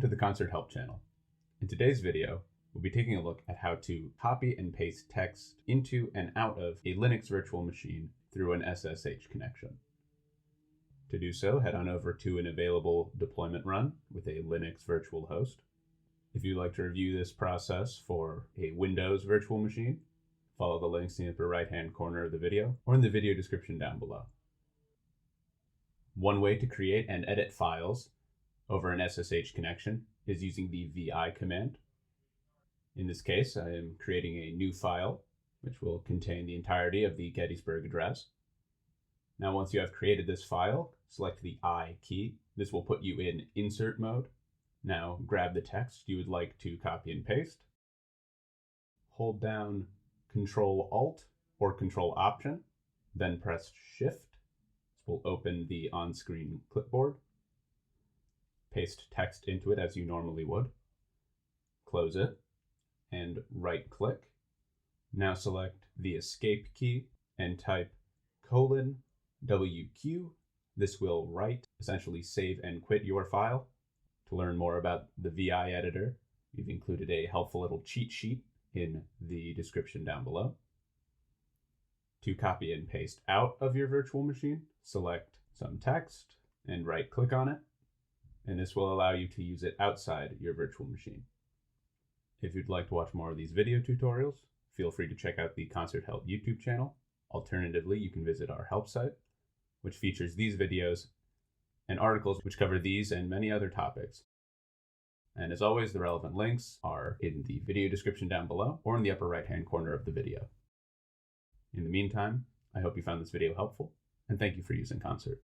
to the Concert Help channel. In today's video, we'll be taking a look at how to copy and paste text into and out of a Linux virtual machine through an SSH connection. To do so, head on over to an available deployment run with a Linux virtual host. If you'd like to review this process for a Windows virtual machine, follow the links in the upper right-hand corner of the video or in the video description down below. One way to create and edit files over an SSH connection is using the vi command. In this case, I am creating a new file, which will contain the entirety of the Gettysburg Address. Now, once you have created this file, select the I key. This will put you in insert mode. Now, grab the text you would like to copy and paste. Hold down Control-Alt or Control-Option, then press Shift. This will open the on-screen clipboard. Paste text into it as you normally would. Close it and right-click. Now select the Escape key and type :WQ. This will write, essentially save and quit your file. To learn more about the VI editor, we've included a helpful little cheat sheet in the description down below. To copy and paste out of your virtual machine, select some text and right-click on it, and this will allow you to use it outside your virtual machine. If you'd like to watch more of these video tutorials, feel free to check out the Concert Help YouTube channel. Alternatively, you can visit our help site, which features these videos and articles which cover these and many other topics. And as always, the relevant links are in the video description down below or in the upper right-hand corner of the video. In the meantime, I hope you found this video helpful, and thank you for using Concert.